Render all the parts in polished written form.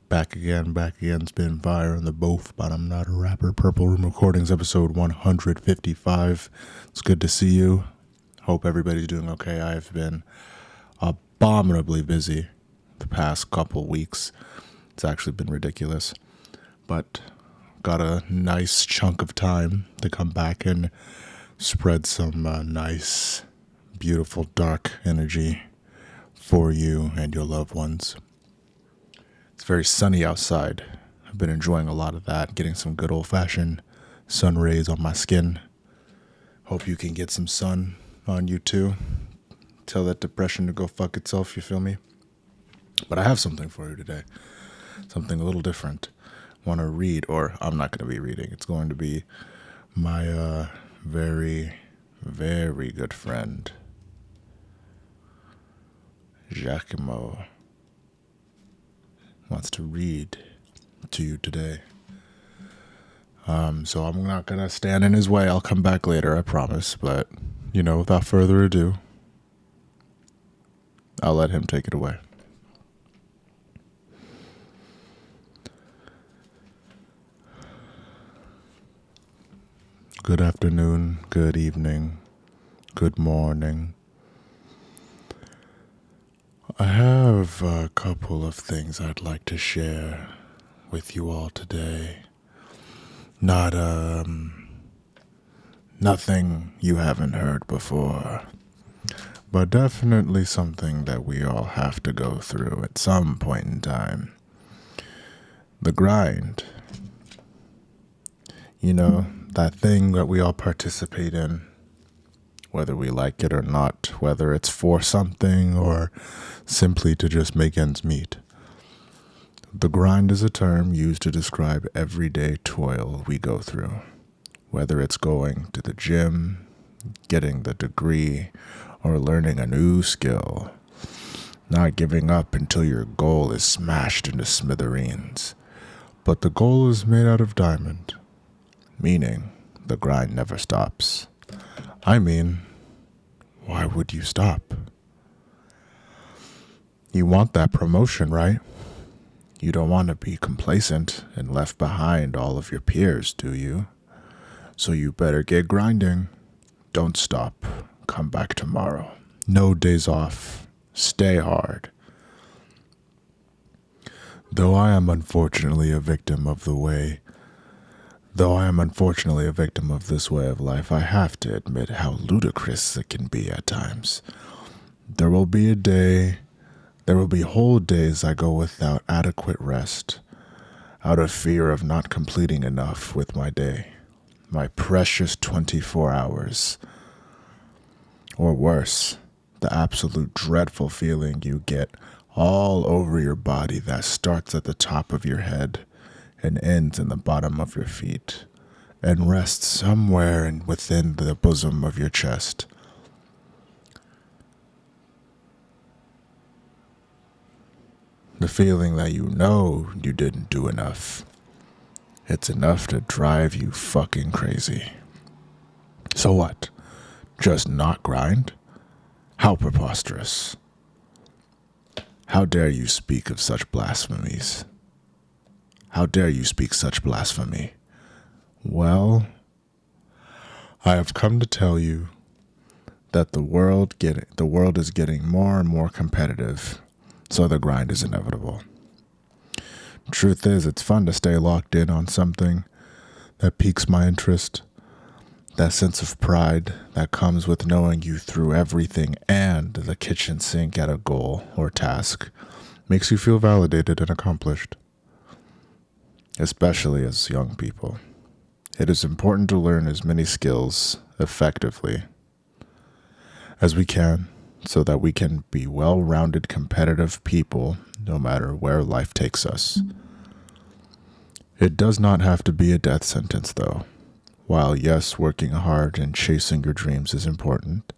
Back again, spin fire on the both, but I'm not a rapper. Purple Room Recordings, episode 155. It's good to see you. Hope everybody's doing okay. I've been abominably busy the past couple weeks. It's actually been ridiculous, but got a nice chunk of time to come back and spread some nice, beautiful, dark energy for you and your loved ones. It's very sunny outside. I've been enjoying a lot of that, getting some good old-fashioned sun rays on my skin. Hope you can get some sun on you too. Tell that depression to go fuck itself, you feel me? But I have something for you today. Something a little different. Want to read, or I'm not going to be reading. It's going to be my very, very good friend, JaQ'imO, wants to read to you today. So I'm not going to stand in his way. I'll come back later, I promise. But, without further ado, I'll let him take it away. Good afternoon, good evening, good morning. I have a couple of things I'd like to share with you all today. Not, nothing you haven't heard before, but definitely something that we all have to go through at some point in time. The grind. That thing that we all participate in, whether we like it or not, whether it's for something or simply to just make ends meet. The grind is a term used to describe everyday toil we go through, whether it's going to the gym, getting the degree, or learning a new skill. Not giving up until your goal is smashed into smithereens. But the goal is made out of diamond, meaning the grind never stops. I mean, why would you stop? You want that promotion, right? You don't want to be complacent and left behind all of your peers, do you? So you better get grinding. Don't stop. Come back tomorrow. No days off. Stay hard. Though I am unfortunately a victim of this way of life, I have to admit how ludicrous it can be at times. There will be whole days I go without adequate rest, out of fear of not completing enough with my day, my precious 24 hours. Or worse, the absolute dreadful feeling you get all over your body that starts at the top of your head and ends in the bottom of your feet, and rests somewhere within the bosom of your chest. The feeling that you didn't do enough. It's enough to drive you fucking crazy. So what? Just not grind? How preposterous. How dare you speak of such blasphemies? How dare you speak such blasphemy? Well, I have come to tell you that the world is getting more and more competitive, so the grind is inevitable. Truth is, it's fun to stay locked in on something that piques my interest. That sense of pride that comes with knowing you threw everything and the kitchen sink at a goal or task makes you feel validated and accomplished. Especially as young people. It is important to learn as many skills effectively as we can so that we can be well-rounded, competitive people no matter where life takes us. It does not have to be a death sentence, though. While, yes, working hard and chasing your dreams is important,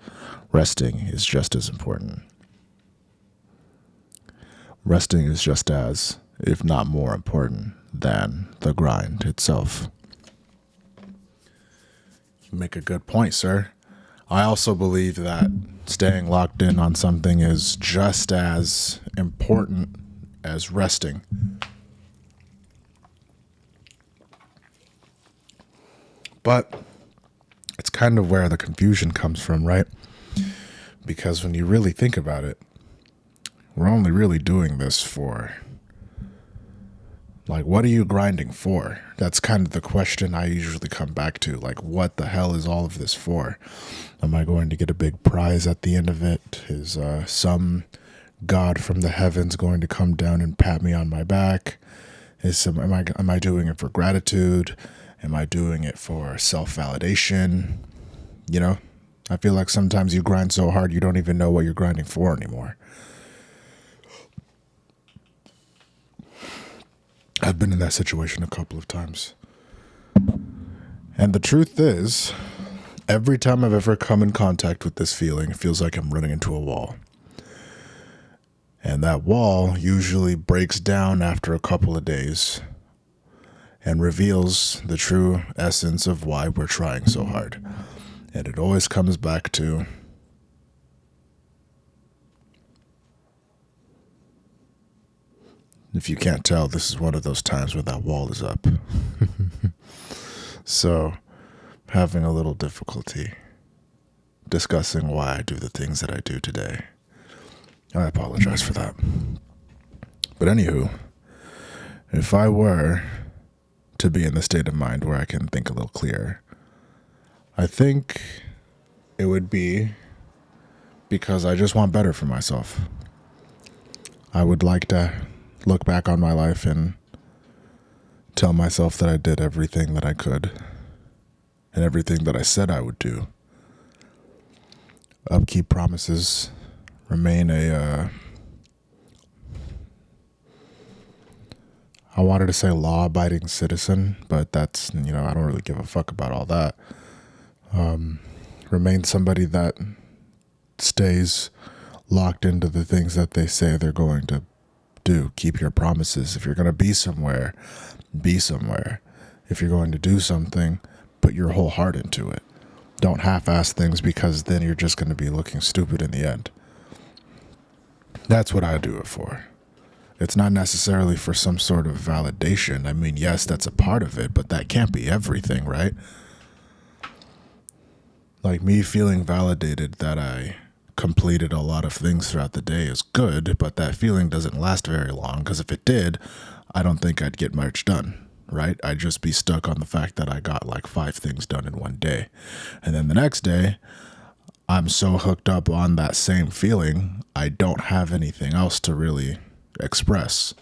resting is just as important. Resting is just as, if not more important, than the grind itself. You make a good point, sir. I also believe that staying locked in on something is just as important as resting. But it's kind of where the confusion comes from, right? Because when you really think about it, we're only really doing this for, like, what are you grinding for? That's kind of the question I usually come back to. Like, what the hell is all of this for? Am I going to get a big prize at the end of it? Is some God from the heavens going to come down and pat me on my back? Am I doing it for gratitude? Am I doing it for self-validation? You know, I feel like sometimes you grind so hard you don't even know what you're grinding for anymore. I've been in that situation a couple of times. And the truth is, every time I've ever come in contact with this feeling, it feels like I'm running into a wall. And that wall usually breaks down after a couple of days and reveals the true essence of why we're trying so hard. And it always comes back to if you can't tell, this is one of those times where that wall is up. So, having a little difficulty discussing why I do the things that I do today. I apologize for that. But anywho, if I were to be in the state of mind where I can think a little clearer, I think it would be because I just want better for myself. I would like to look back on my life and tell myself that I did everything that I could and everything that I said I would do. Upkeep promises, remain I wanted to say law-abiding citizen, but that's, I don't really give a fuck about all that. Remain somebody that stays locked into the things that they say they're going to do. Keep your promises. If you're going to be somewhere, be somewhere. If you're going to do something, put your whole heart into it. Don't half-ass things, because then you're just going to be looking stupid in the end. That's what I do it for. It's not necessarily for some sort of validation. I mean, yes, that's a part of it, but that can't be everything, right? Like, me feeling validated that I completed a lot of things throughout the day is good, but that feeling doesn't last very long, because if it did, I don't think I'd get much done, right? I'd just be stuck on the fact that I got like 5 things done in one day. And then the next day, I'm so hooked up on that same feeling, I don't have anything else to really express.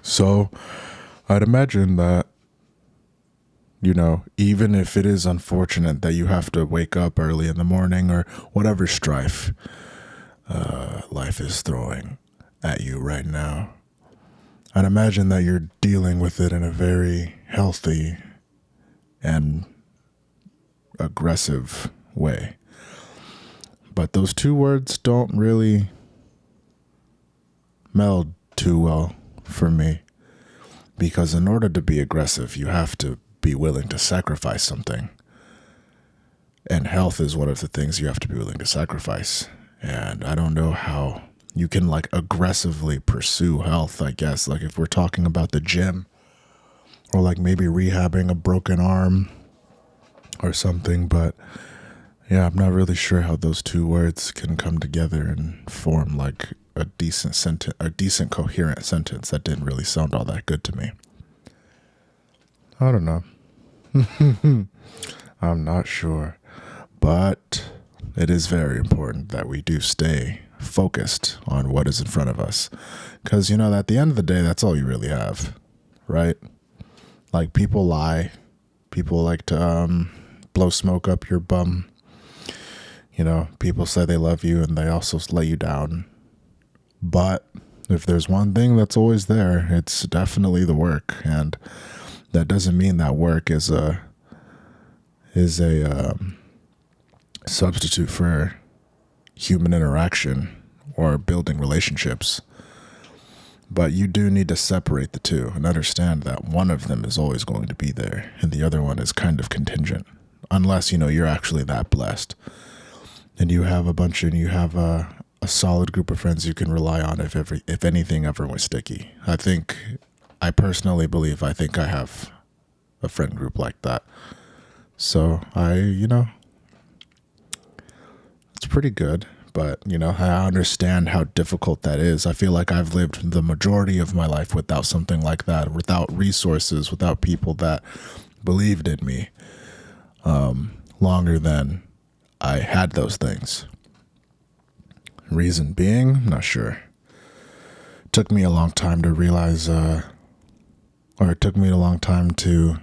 So I'd imagine that, even if it is unfortunate that you have to wake up early in the morning or whatever strife life is throwing at you right now, I'd imagine that you're dealing with it in a very healthy and aggressive way. But those two words don't really meld too well for me, because in order to be aggressive, you have to be willing to sacrifice something. And health is one of the things you have to be willing to sacrifice. And I don't know how you can aggressively pursue health, I guess. Like, if we're talking about the gym, or maybe rehabbing a broken arm or something. But yeah, I'm not really sure how those two words can come together and form a decent sentence, a decent coherent sentence that didn't really sound all that good to me. I don't know. I'm not sure. But it is very important that we do stay focused on what is in front of us. Because, at the end of the day, that's all you really have, right? Like, people lie. People like to blow smoke up your bum. People say they love you and they also let you down. But if there's one thing that's always there, it's definitely the work. And that doesn't mean that work is a substitute for human interaction or building relationships. But you do need to separate the two and understand that one of them is always going to be there and the other one is kind of contingent, unless you're actually that blessed and you have a solid group of friends you can rely on if anything ever went sticky. I personally believe I have a friend group like that. So it's pretty good. But, I understand how difficult that is. I feel like I've lived the majority of my life without something like that, without resources, without people that believed in me longer than I had those things. Reason being, I'm not sure. It took me a long time to realize, or it took me a long time to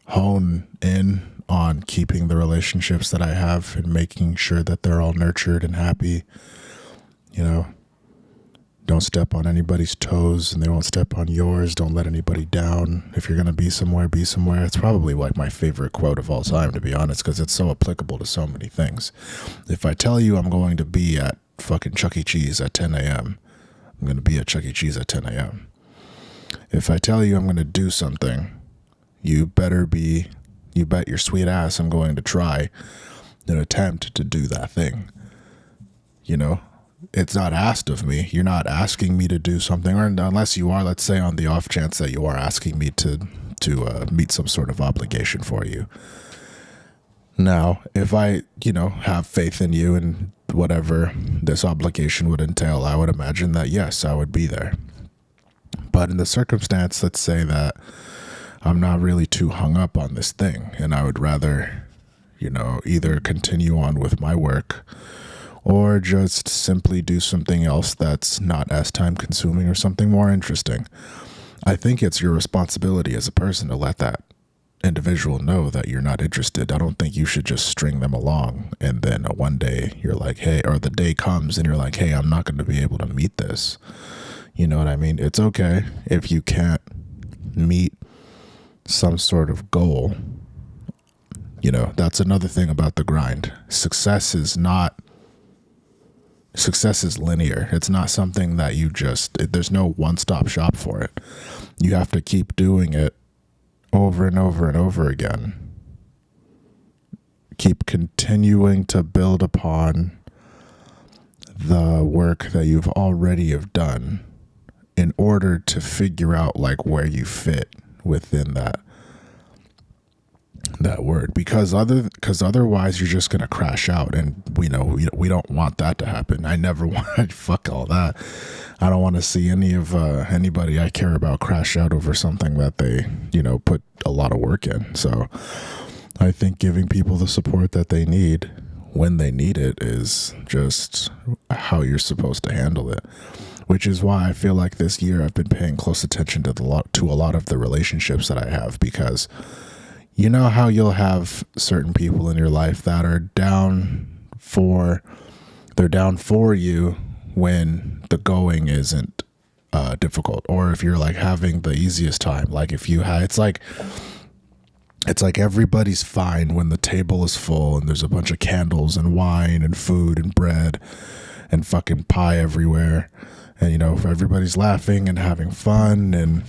hone in on keeping the relationships that I have and making sure that they're all nurtured and happy. Don't step on anybody's toes and they won't step on yours. Don't let anybody down. If you're going to be somewhere, be somewhere. It's probably like my favorite quote of all time, to be honest, because it's so applicable to so many things. If I tell you I'm going to be at fucking Chuck E. Cheese at 10 a.m., I'm going to be at Chuck E. Cheese at 10 a.m. If I tell you I'm going to do something, you bet your sweet ass I'm going to try an attempt to do that thing. It's not asked of me. You're not asking me to do something, or unless you are, let's say on the off chance that you are asking me to meet some sort of obligation for you. Now, if I, have faith in you and whatever this obligation would entail, I would imagine that, yes, I would be there. But in the circumstance, let's say that I'm not really too hung up on this thing, and I would rather, either continue on with my work or just simply do something else that's not as time consuming or something more interesting. I think it's your responsibility as a person to let that individual know that you're not interested. I don't think you should just string them along and then one day you're like, hey, or the day comes and you're like, hey, I'm not going to be able to meet this. You know what I mean? It's okay if you can't meet some sort of goal. That's another thing about the grind. Success is linear. It's not something that there's no one-stop shop for it. You have to keep doing it over and over and over again. Keep continuing to build upon the work that you've already have done in order to figure out like where you fit within that word, because otherwise you're just going to crash out, and we don't want that to happen. I never want fuck all that. I don't want to see anybody I care about crash out over something that they put a lot of work in. So I think giving people the support that they need when they need it is just how you're supposed to handle it, which is why I feel like this year I've been paying close attention to a lot of the relationships that I have, because you know how you'll have certain people in your life that are down for you when the going isn't difficult, or if you're like having the easiest time. Like if you had, it's like everybody's fine when the table is full and there's a bunch of candles and wine and food and bread and fucking pie everywhere, and everybody's laughing and having fun, and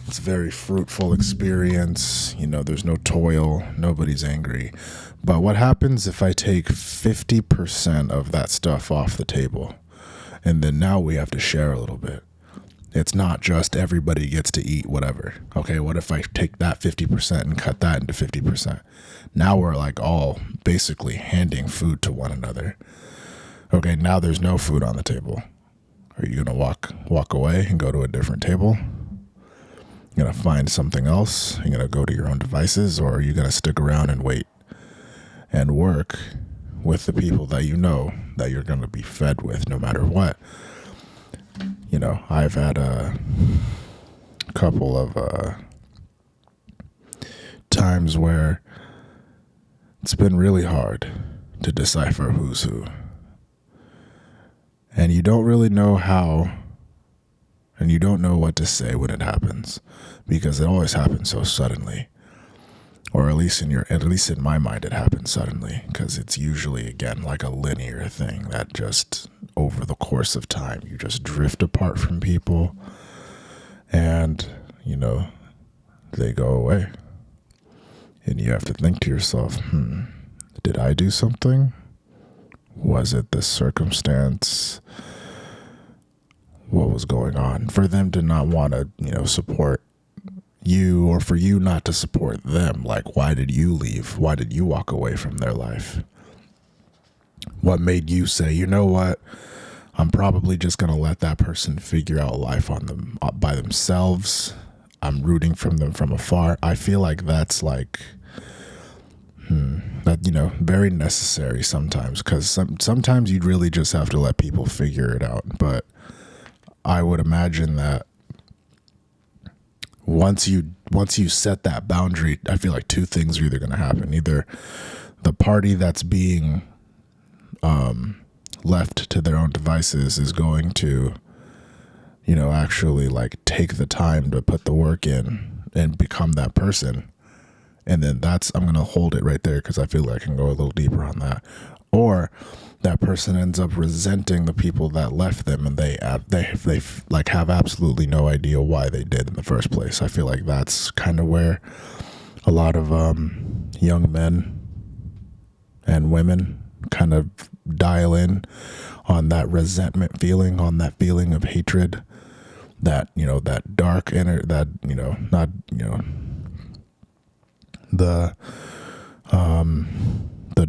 it's a very fruitful experience. There's no toil, nobody's angry. But what happens if I take 50% of that stuff off the table, and then now we have to share a little bit? It's not just everybody gets to eat whatever. Okay, what if I take that 50% and cut that into 50%? Now we're like all basically handing food to one another. Okay, now there's no food on the table. Are you gonna walk away and go to a different table? You're going to find something else? You're going to go to your own devices? Or are you going to stick around and wait and work with the people that that you're going to be fed with no matter what? I've had a couple of times where it's been really hard to decipher who's who. And you don't really know how, and you don't know what to say when it happens, because it always happens so suddenly. Or at least in my mind, it happens suddenly, because it's usually, again, like a linear thing that just over the course of time, you just drift apart from people and, they go away. And you have to think to yourself, did I do something? Was it this circumstance? What was going on for them to not want to, support, you, or for you not to support them. Like, why did you leave? Why did you walk away from their life? What made you say, you know what? I'm probably just going to let that person figure out life on them by themselves. I'm rooting from them from afar. I feel like that's like, that, very necessary sometimes, because sometimes you'd really just have to let people figure it out. But I would imagine that once you set that boundary, I feel like two things are either going to happen. Either the party that's being left to their own devices is going to, actually like take the time to put the work in and become that person. And then I'm going to hold it right there because I feel like I can go a little deeper on that. Or that person ends up resenting the people that left them, and they like have absolutely no idea why they did in the first place. I feel like that's kind of where a lot of young men and women kind of dial in on that resentment feeling, on that feeling of hatred, that, that dark inner, that, not, the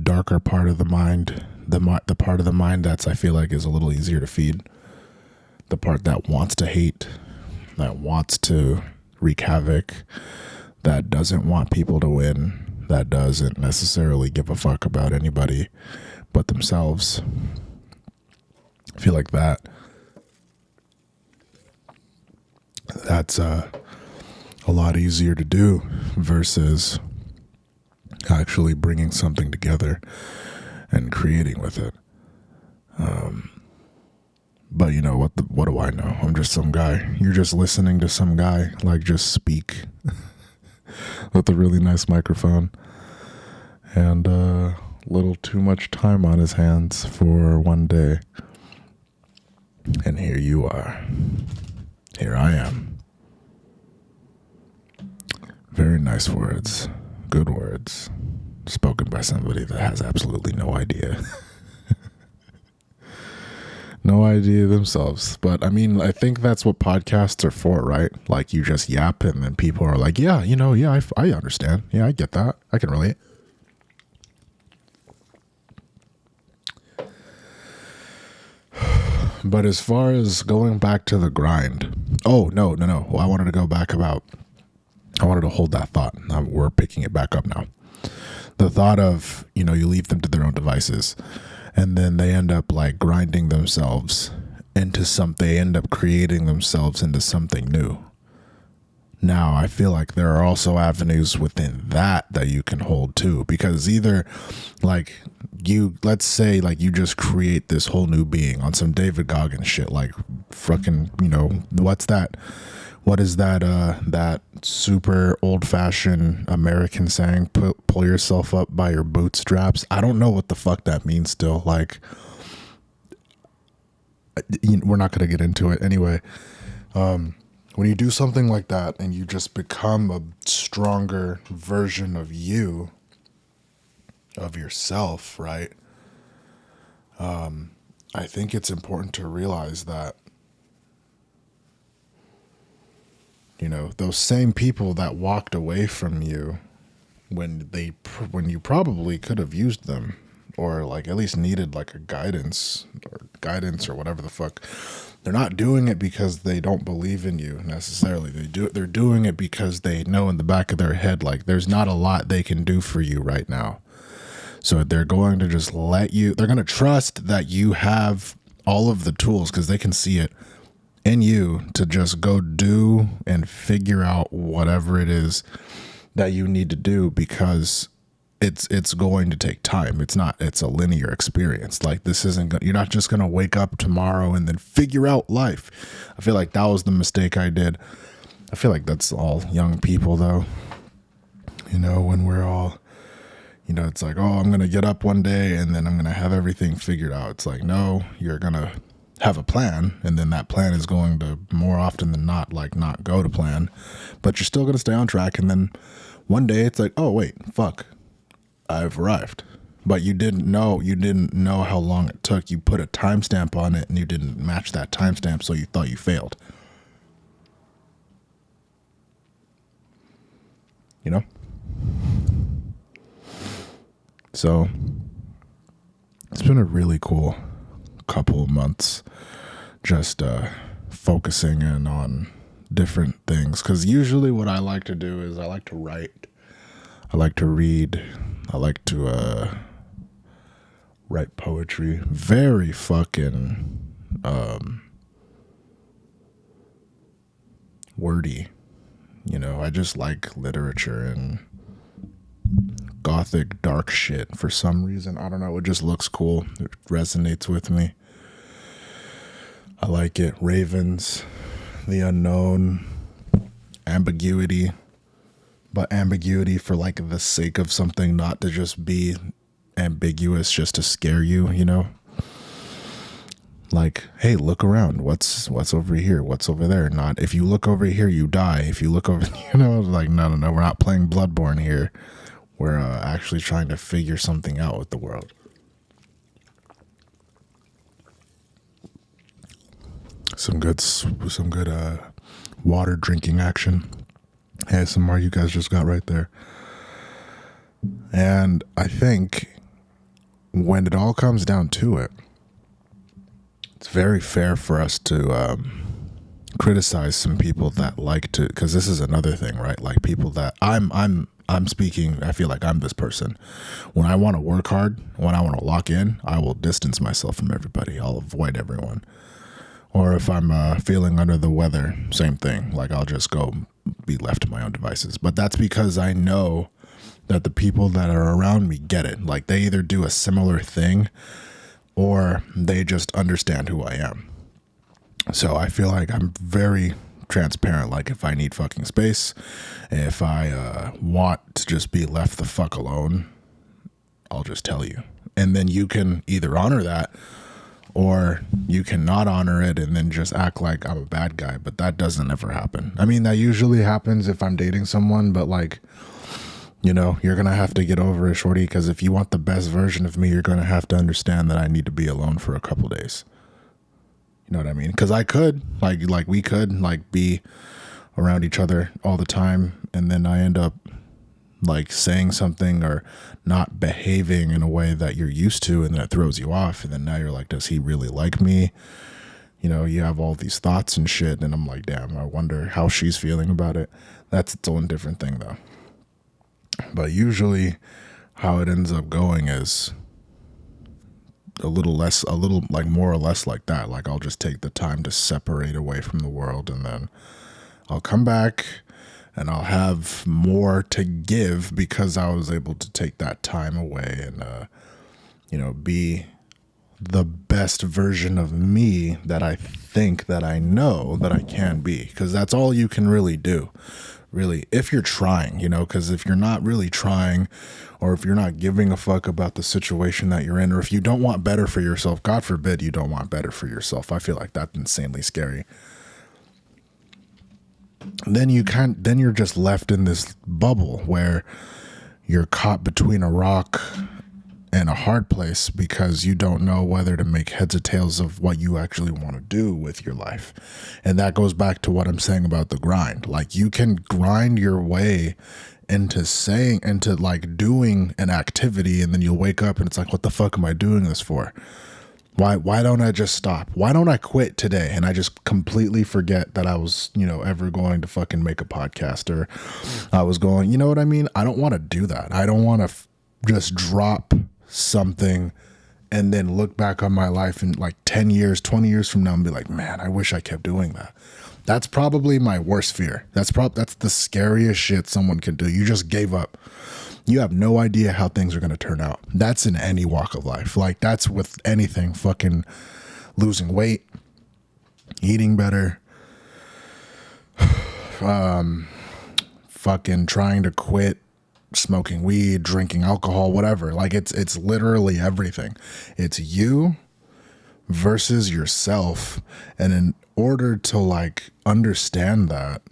darker part of the mind, the part of the mind that's, I feel like, is a little easier to feed. The part that wants to hate, that wants to wreak havoc, that doesn't want people to win, that doesn't necessarily give a fuck about anybody but themselves. I feel like that's a lot easier to do versus actually bringing something together and creating with it. But what do I know? I'm just some guy. You're just listening to some guy like just speak with a really nice microphone and a little too much time on his hands for one day. And here you are. Here I am. Very nice words. Good words. Spoken by somebody that has absolutely no idea. No idea themselves. But I mean, I think that's what podcasts are for, right? Like, you just yap and then people are like, yeah, I understand. Yeah, I get that. I can relate. But as far as going back to the grind, no. I wanted to go back I wanted to hold that thought. We're picking it back up now. The thought of, you leave them to their own devices, and then they end up like grinding themselves into something. They end up creating themselves into something new. Now, I feel like there are also avenues within that you can hold too, because either like let's say like you just create this whole new being on some David Goggins shit, like fucking, what's that? What is that, that super old fashioned American saying, pull yourself up by your bootstraps? I don't know what the fuck that means still. Like, we're not going to get into it anyway. When you do something like that and you just become a stronger version of you, of yourself, right? I think it's important to realize that, those same people that walked away from you when you probably could have used them, or like at least needed like a guidance or whatever the fuck, they're not doing it because they don't believe in you necessarily. They're doing it because they know in the back of their head, like, there's not a lot they can do for you right now. So they're going to just they're going to trust that you have all of the tools, because they can see it in you, to just go do and figure out whatever it is that you need to do, because it's going to take time. It's a linear experience. Like, you're not just going to wake up tomorrow and then figure out life. I feel like that was the mistake I did. I feel like that's all young people though. When we're all, it's like, oh, I'm going to get up one day and then I'm going to have everything figured out. It's like, no, you're going to have a plan, and then that plan is going to more often than not, like, not go to plan, but you're still going to stay on track. And then one day it's like, oh wait, fuck, I've arrived. But you didn't know how long it took. You put a timestamp on it and you didn't match that timestamp, so you thought you failed. you know? So it's been a really cool couple of months just focusing in on different things, because usually what I like to do is I like to write, I like to read, I like to write poetry. Very fucking wordy, you know. I just like literature and gothic dark shit for some reason. I don't know, it just looks cool. It resonates with me. I like it. Ravens, the unknown, ambiguity, but ambiguity for like the sake of something, not to just be ambiguous just to scare you, you know? Like, hey, look around. What's over here? What's over there? Not, if you look over here, you die. If you look over, you know, like, no, we're not playing Bloodborne here. We're actually trying to figure something out with the world. Some good water drinking action. ASMR you guys just got right there. And I think when it all comes down to it, it's very fair for us to criticize some people that like to, because this is another thing, right? Like people that I'm speaking, I feel like I'm this person. When I want to work hard, when I want to lock in, I will distance myself from everybody. I'll avoid everyone. Or if I'm feeling under the weather, same thing. Like I'll just go be left to my own devices. But that's because I know that the people that are around me get it. Like they either do a similar thing or they just understand who I am. So I feel like I'm very transparent. Like if I need fucking space, if I want to just be left the fuck alone, I'll just tell you. And then you can either honor that or you cannot honor it and then just act like I'm a bad guy. But that doesn't ever happen. I mean, that usually happens if I'm dating someone, but like, you know, you're going to have to get over it, shorty, because if you want the best version of me, you're going to have to understand that I need to be alone for a couple days. You know what I mean? Because I could, like we could, like, be around each other all the time, and then I end up, like, saying something or not behaving in a way that you're used to, and then it throws you off, and then now you're like, does he really like me? You know, you have all these thoughts and shit, and I'm like, damn, I wonder how she's feeling about it. That's its own different thing, though. But usually how it ends up going is a little like more or less like that. Like I'll just take the time to separate away from the world, and then I'll come back and I'll have more to give because I was able to take that time away and, you know, be the best version of me that I think that I know that I can be. Because that's all you can really do. Really, if you're trying, you know, because if you're not really trying, or if you're not giving a fuck about the situation that you're in, or if you don't want better for yourself, God forbid you don't want better for yourself. I feel like that's insanely scary. Then you're just left in this bubble where you're caught between a rock and a hard place because you don't know whether to make heads or tails of what you actually want to do with your life. And that goes back to what I'm saying about the grind. Like you can grind your way into like doing an activity, and then you'll wake up and it's like, what the fuck am I doing this for? Why don't I just stop? Why don't I quit today? And I just completely forget that I was, you know, ever going to fucking make a podcast, or I was going, you know what I mean? I don't want to do that. I don't want to just drop something and then look back on my life in like 10 years, 20 years from now and be like, man, I wish I kept doing that. That's probably my worst fear. That's the scariest shit someone can do. You just gave up. You have no idea how things are going to turn out. That's in any walk of life. Like that's with anything. Fucking losing weight, eating better, fucking trying to quit smoking weed, drinking alcohol, whatever. Like it's literally everything. It's you versus yourself. And in order to like understand that,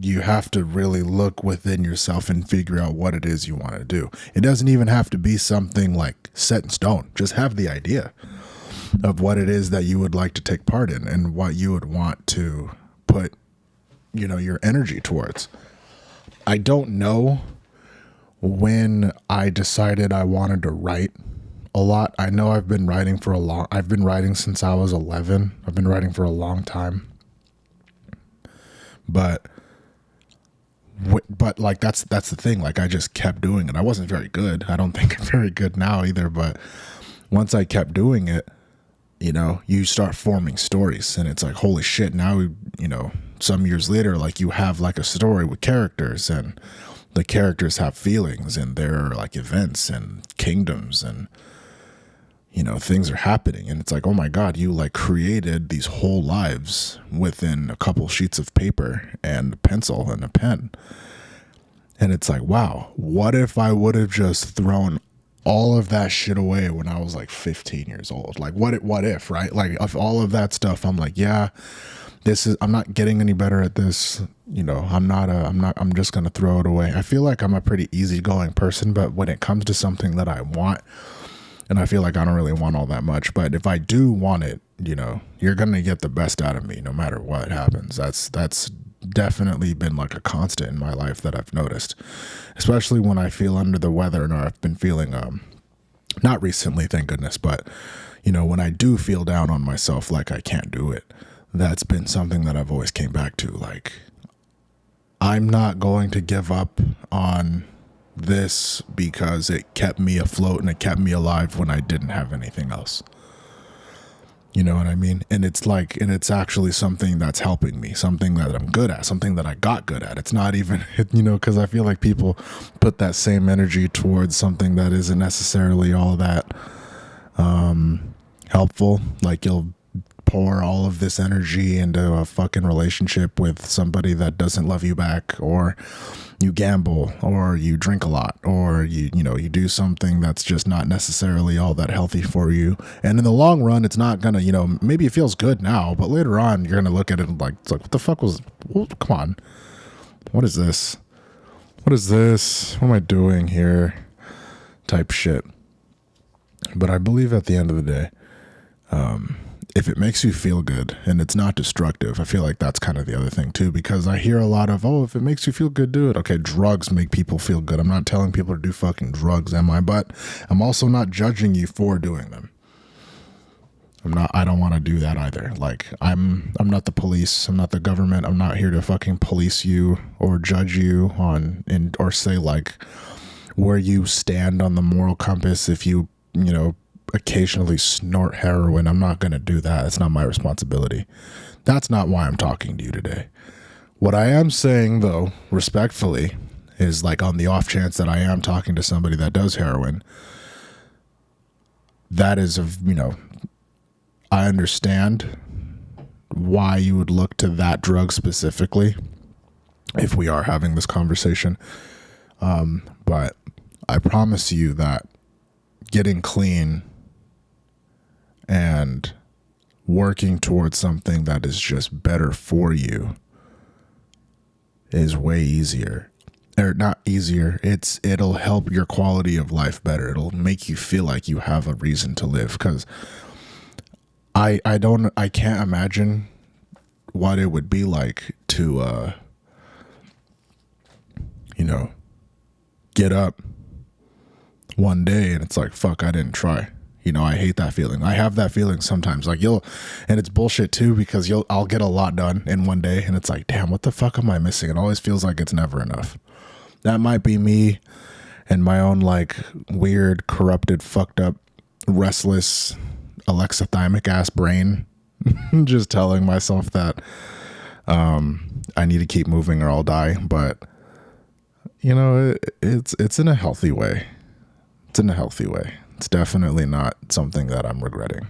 you have to really look within yourself and figure out what it is you want to do. It doesn't even have to be something like set in stone. Just have the idea of what it is that you would like to take part in and what you would want to put, you know, your energy towards. I don't know when I decided I wanted to write a lot. I know I've been writing since I was 11. I've been writing for a long time. But like that's the thing. Like I just kept doing it. I wasn't very good. I don't think I'm very good now either, but once I kept doing it, you know, you start forming stories, and it's like, holy shit, now, you know, some years later, like you have like a story with characters, and the characters have feelings, and there are like events and kingdoms, and, you know, things are happening, and it's like, oh my God, you like created these whole lives within a couple sheets of paper and a pencil and a pen. And it's like, wow, what if I would have just thrown all of that shit away when I was like 15 years old? Like what if, right? Like of all of that stuff, I'm like, yeah, I'm not getting any better at this. You know, I'm just going to throw it away. I feel like I'm a pretty easygoing person, but when it comes to something that I want, and I feel like I don't really want all that much, but if I do want it, you know, you're going to get the best out of me no matter what happens. That's definitely been like a constant in my life that I've noticed, especially when I feel under the weather, and I've been feeling, not recently, thank goodness, but, you know, when I do feel down on myself, like I can't do it, that's been something that I've always came back to. Like, I'm not going to give up on this because it kept me afloat and it kept me alive when I didn't have anything else. You know what I mean? And it's like, and it's actually something that's helping me, something that I'm good at, something that I got good at. It's not even, you know, because I feel like people put that same energy towards something that isn't necessarily all that helpful. Like you'll pour all of this energy into a fucking relationship with somebody that doesn't love you back, or you gamble, or you drink a lot, or you do something that's just not necessarily all that healthy for you. And in the long run, it's not gonna, you know, maybe it feels good now, but later on you're gonna look at it and like, it's like, what the fuck was, well, come on, what is this? What am I doing here? Type shit. But I believe at the end of the day, if it makes you feel good and it's not destructive, I feel like that's kind of the other thing too, because I hear a lot of, oh, if it makes you feel good, do it. Okay, drugs make people feel good. I'm not telling people to do fucking drugs, am I? But I'm also not judging you for doing them. I don't want to do that either. Like I'm not the police. I'm not the government. I'm not here to fucking police you or judge you or say like where you stand on the moral compass. If you know, occasionally snort heroin, I'm not going to do that. It's not my responsibility. That's not why I'm talking to you today. What I am saying, though, respectfully, is like on the off chance that I am talking to somebody that does heroin, that is, you know, I understand why you would look to that drug specifically if we are having this conversation. But I promise you that getting clean and working towards something that is just better for you is way easier. Or not easier, it'll help your quality of life better. It'll make you feel like you have a reason to live, because I can't imagine what it would be like to you know, get up one day and it's like, fuck, I didn't try. You know, I hate that feeling. I have that feeling sometimes. Like and it's bullshit too, because I'll get a lot done in one day and it's like, damn, what the fuck am I missing? It always feels like it's never enough. That might be me and my own like weird, corrupted, fucked up, restless, alexithymic ass brain just telling myself that I need to keep moving or I'll die. But you know, it's in a healthy way. It's in a healthy way. It's definitely not something that I'm regretting.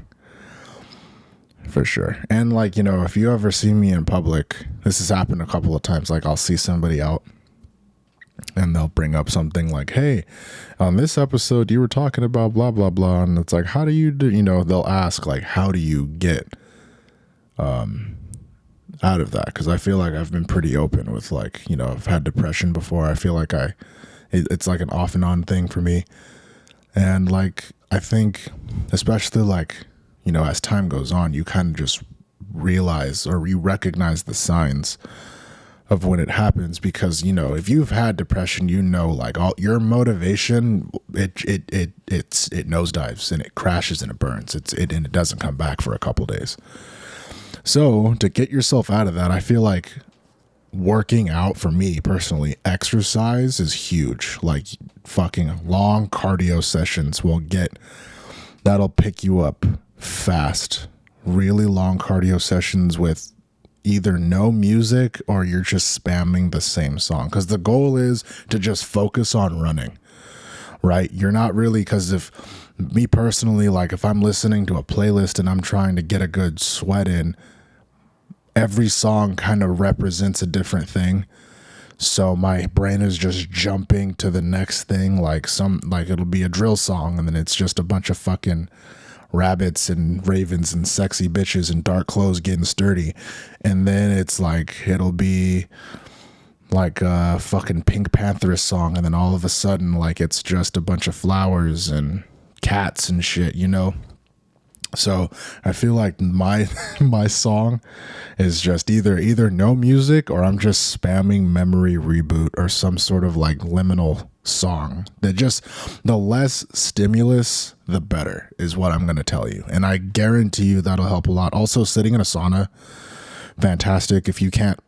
For sure. And like, you know, if you ever see me in public, this has happened a couple of times. Like I'll see somebody out and they'll bring up something like, hey, on this episode you were talking about blah, blah, blah. And it's like, how do you do, you know, they'll ask like, how do you get out of that? Because I feel like I've been pretty open with like, you know, I've had depression before. I feel like it's like an off and on thing for me. And like, I think especially like, you know, as time goes on, you kind of just realize or you recognize the signs of when it happens, because if you've had depression, like all your motivation, it nosedives and it crashes and it burns. And it doesn't come back for a couple days. So to get yourself out of that, I feel like working out, for me personally, exercise is huge. Like fucking long cardio sessions that'll pick you up fast. Really long cardio sessions with either no music or you're just spamming the same song, because the goal is to just focus on running, right? You're not really, because if me personally, like if I'm listening to a playlist and I'm trying to get a good sweat in, every song kind of represents a different thing. So my brain is just jumping to the next thing, like it'll be a drill song and then it's just a bunch of fucking rabbits and ravens and sexy bitches in dark clothes getting sturdy. And then it's like, it'll be like a fucking Pink Pantherist song. And then all of a sudden, like it's just a bunch of flowers and cats and shit, So I feel like my song is just either no music or I'm just spamming Memory Reboot or some sort of like liminal song. That just, the less stimulus, the better, is what I'm going to tell you. And I guarantee you that'll help a lot. Also, sitting in a sauna, fantastic. If you can't,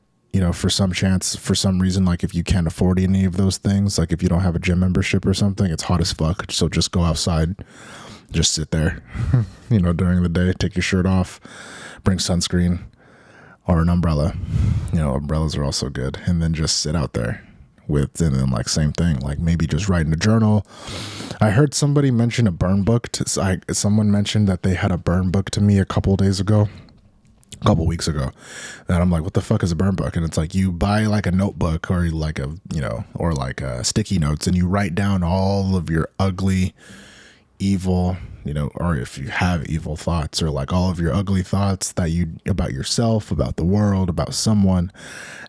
for some reason, like if you can't afford any of those things, like if you don't have a gym membership or something, it's hot as fuck. So just go outside. Just sit there, during the day, take your shirt off, bring sunscreen or an umbrella. Umbrellas are also good. And then just sit out there and then like same thing, like maybe just write in a journal. I heard somebody mention a burn book. Someone mentioned that they had a burn book to me a couple weeks ago. And I'm like, what the fuck is a burn book? And it's like, you buy like a notebook or like sticky notes, and you write down all of your ugly, evil, or if you have evil thoughts, or like all of your ugly thoughts about yourself, about the world, about someone,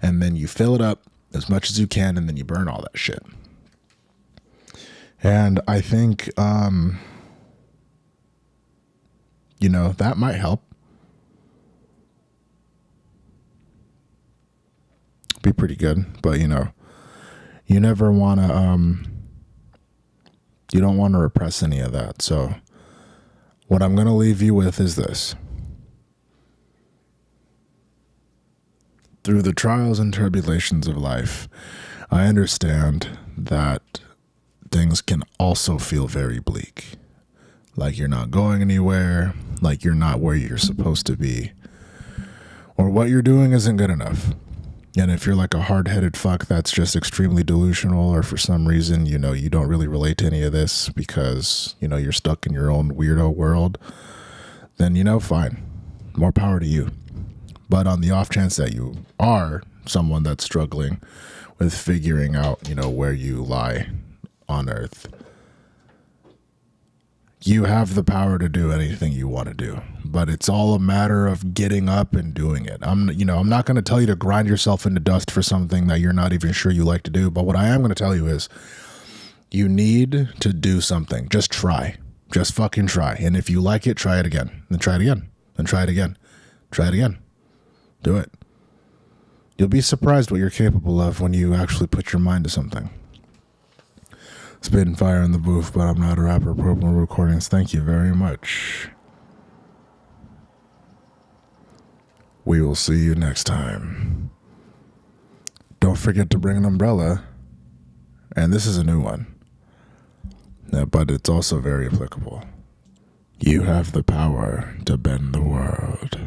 and then you fill it up as much as you can, and then you burn all that shit. And I think that might help. Be pretty good, but you never want to you don't want to repress any of that. So what I'm going to leave you with is this. Through the trials and tribulations of life, I understand that things can also feel very bleak. Like you're not going anywhere, like you're not where you're supposed to be, or what you're doing isn't good enough. And if you're like a hard-headed fuck that's just extremely delusional, or for some reason, you don't really relate to any of this because, you're stuck in your own weirdo world, then, fine. More power to you. But on the off chance that you are someone that's struggling with figuring out, where you lie on earth, you have the power to do anything you want to do, but it's all a matter of getting up and doing it. I'm not going to tell you to grind yourself into dust for something that you're not even sure you like to do. But what I am going to tell you is you need to do something. Just try. Just fucking try. And if you like it, try it again. Then try it again. Then try it again. Try it again. Do it. You'll be surprised what you're capable of when you actually put your mind to something. Spitting fire in the booth, but I'm not a rapper. Purple Recordings, thank you very much. We will see you next time. Don't forget to bring an umbrella. And this is a new one. But it's also very applicable. You have the power to bend the world.